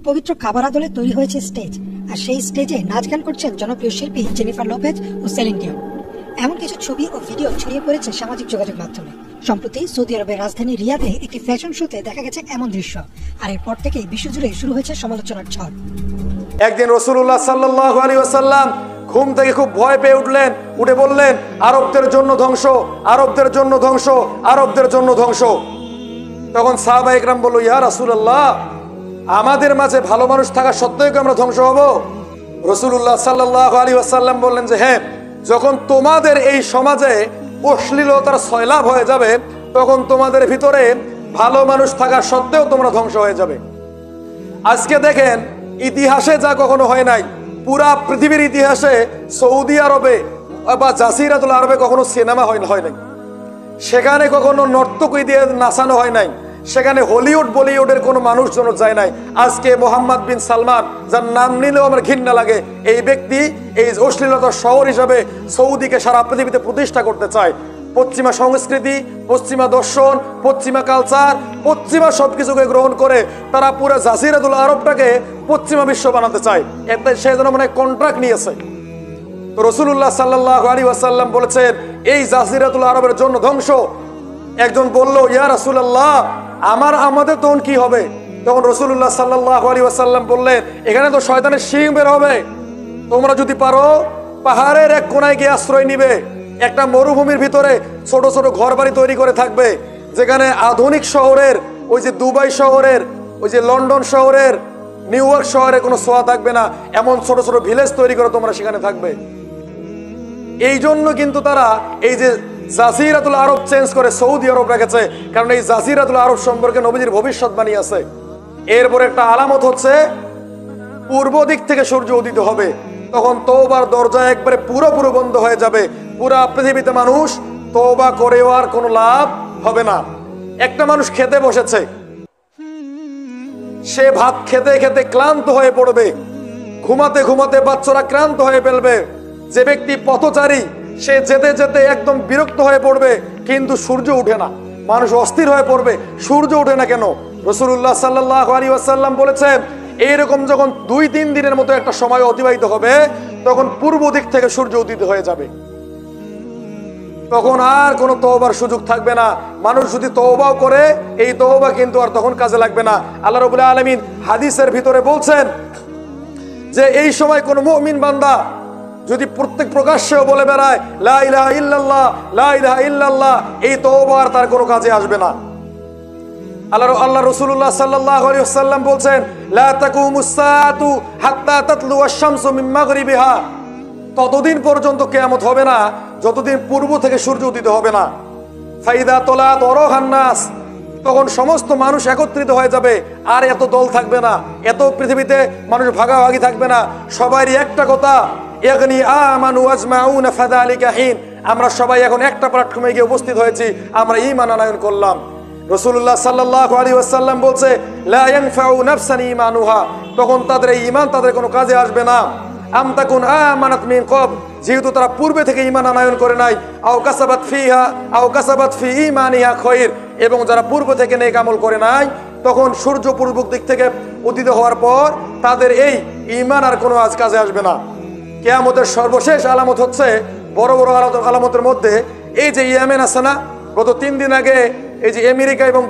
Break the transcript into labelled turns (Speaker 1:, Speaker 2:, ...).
Speaker 1: পবিত্র কাবার আদলে তৈরি হয়েছে স্টেজ, আর সেই স্টেজে নাচ গান করছেন জনপ্রিয় শিল্পী জেনিফার লোপেজ ও সেলিন ডিয়ন। এমন কিছু ছবি ও ভিডিও ছড়িয়ে পড়েছে সামাজিক যোগাযোগ মাধ্যমে। সম্প্রতি সৌদি আরবের রাজধানী রিয়াদে একটি ফ্যাশন শোতে দেখা গেছে এমন দৃশ্য, আর এরপর থেকেই বিশ্বজুড়ে শুরু হয়েছে সমালোচনার ঝড়।
Speaker 2: একদিন রাসূলুল্লাহ সাল্লাল্লাহু আলাইহি ওয়াসাল্লাম ঘুম থেকে খুব ভয় পেয়ে উঠলেন, উঠে বললেন, আরবদের জন্য ধ্বংস, আরবদের জন্য ধ্বংস, আরবদের জন্য ধ্বংস। তখন সাহাবায়ে কেরাম বলল, ইয়া রাসূলুল্লাহ, আমাদের মাঝে ভালো মানুষ থাকা সত্ত্বেও কি আমরা ধ্বংস হব? রাসূলুল্লাহ সাল্লাল্লাহু আলাইহি ওয়াসাল্লাম বললেন যে হ্যাঁ, যখন তোমাদের এই সমাজে অশ্লীলতার সয়লাব হয়ে যাবে, তখন তোমাদের ভিতরে ভালো মানুষ থাকা সত্ত্বেও তোমরা ধ্বংস হয়ে যাবে। আজকে দেখেন, ইতিহাসে যা কখনো হয় নাই, পুরা পৃথিবীর ইতিহাসে সৌদি আরবে বা জাজিরাতুল আরবে কখনো সিনেমা হয় নাই, সেখানে কখনো নর্তকী দিয়ে নাচানো হয় নাই, সেখানে হলিউড বলিউডের কোনো মানুষজন যায় নাই। আজকে মোহাম্মদ বিন সালমান, যার নাম নিলেও আমার ঘৃণা লাগে, এই ব্যক্তি এই অশ্লীলতার শহর হিসাবে সৌদিকে সারা পৃথিবীতে প্রতিষ্ঠা করতে চায়। পশ্চিমা সংস্কৃতি, পশ্চিমা দর্শন, পশ্চিমা কালচার, পশ্চিমা সবকিছুকে গ্রহণ করে তারা পুরো জাজিরাতুল আরবটাকে পশ্চিমা বিশ্ব বানাতে চায়। এতে সেই জন্য মানে কন্ট্রাক্ট নিয়েছে। তো রাসূলুল্লাহ সাল্লাল্লাহু আলাইহি ওয়াসাল্লাম বলেছেন, এই জাজিরাতুল আরবের জন্য ধ্বংস। একজন বলল, ইয়া রাসূলুল্লাহ, আমাদের তখন কি হবে? তখন রাসূলুল্লাহ সাল্লাল্লাহু আলাইহি ওয়াসাল্লাম বললেন, এখানে তো শয়তানের শিং বের হবে। তোমরা যদি পারো পাহাড়ের এক কোনায় গিয়ে আশ্রয় নিবে, একটা মরুভূমির ভিতরে ছোট ছোট ঘর বাড়ি তৈরি করে থাকবে, যেখানে আধুনিক শহরের, ওই যে দুবাই শহরের, ওই যে লন্ডন শহরের, নিউ ইয়র্ক শহরে কোনো ছোঁয়া থাকবে না, এমন ছোট ছোট ভিলেজ তৈরি করে তোমরা সেখানে থাকবে। এই জন্য কিন্তু তারা এই যে জাজিরাতুল আরব চেঞ্জ করে সৌদি আরব রেখেছে, কারণ এই জাজিরাতুল আরব সম্পর্কে নবীজির ভবিষ্যৎবাণী আছে। এরপর একটা আলামত হচ্ছে, পূর্ব দিক থেকে সূর্য উদিত হবে, তখন তওবার দরজা একবারে পুরোপুরি বন্ধ হয়ে যাবে। পুরা পৃথিবীতে মানুষ তওবা করেও আর কোনো লাভ হবে না। একটা মানুষ খেতে বসেছে, সে ভাত খেতে খেতে ক্লান্ত হয়ে পড়বে, ঘুমাতে ঘুমাতে বাচ্চারা ক্লান্ত হয়ে ফেলবে। যে ব্যক্তি পথচারী, সে যেতে যেতে একদম বিরক্ত হয়ে পড়বে, কিন্তু সূর্য উঠে না, মানুষ অস্থির হয়ে পড়বে, সূর্য উঠে না কেন? রাসূলুল্লাহ সাল্লাল্লাহু আলাইহি ওয়াসাল্লাম বলেছেন, এইরকম যখন 2-3 দিনের মতো একটা সময় অতিবাহিত হবে, তখন পূর্ব দিক থেকে সূর্য উদিত হয়ে যাবে, তখন আর কোনো তওবার সুযোগ থাকবে না। মানুষ যদি তওবাও করে, এই তওবা কিন্তু আর তখন কাজে লাগবে না। আল্লাহ রাব্বুল আলামিন হাদিসের ভিতরে বলছেন যে এই সময় কোন মুমিন বান্দা যদি প্রত্যেক প্রকাশ্যেও বলে বেড়ায় লা ইলাহা ইল্লাল্লাহ, লা ইলাহা ইল্লাল্লাহ, এই তওবা আর তার কোনো কাজে আসবে না। আল্লাহ রাসূলুল্লাহ সাল্লাল্লাহু আলাইহি ওয়াসাল্লাম বলছেন, লা তাকুমুস সাআতু হাত্তা তাতলুয়াশ শামসু মিন মাগরিবিহা, ততদিন পর্যন্ত কিয়ামত হবে না যতদিন পূর্ব থেকে সূর্য উদিত হবে না। ফাইদা তলাত ওরাহান নাস, তখন সমস্ত মানুষ একত্রিত হয়ে যাবে, আর এত দল থাকবে না, এত পৃথিবীতে মানুষ ভাগাভাগি থাকবে না। সবারই একটা কথা, ইয়াগনি আমানু আজমাউনা ফাযালিকা হিন, আমরা সবাই এখন একটা প্ল্যাটফর্মে গিয়ে উপস্থিত হয়েছি, আমরা ঈমান আনয়ন করলাম। রাসূলুল্লাহ সাল্লাল্লাহু আলাইহি ওয়াসাল্লাম বলছে, লা ইয়ানফাউ নাফসান ঈমানুহা, তখন তাদের এই ঈমান তাদের কোনো কাজে আসবে না। আম তাকুন আমানাত মিন ক্বাব, যেহেতু তারা পূর্বে থেকে ঈমান আনয়ন করে নাই, আও কাসাবাত ফি ঈমানিহা খায়র, এবং যারা পূর্ব থেকে নেক আমল করে নাই, তখন সূর্য পূর্ব দিক থেকে উদিত হওয়ার পর তাদের এই ঈমান আর কোনো কাজে আসবে না। কিয়ামতের সর্বশেষ আলামত হচ্ছে, বড় বড় আলামতের মধ্যে এই যে ইয়েমেন আছে না, গত 3 দিন আগে এই যে আমেরিকা এবং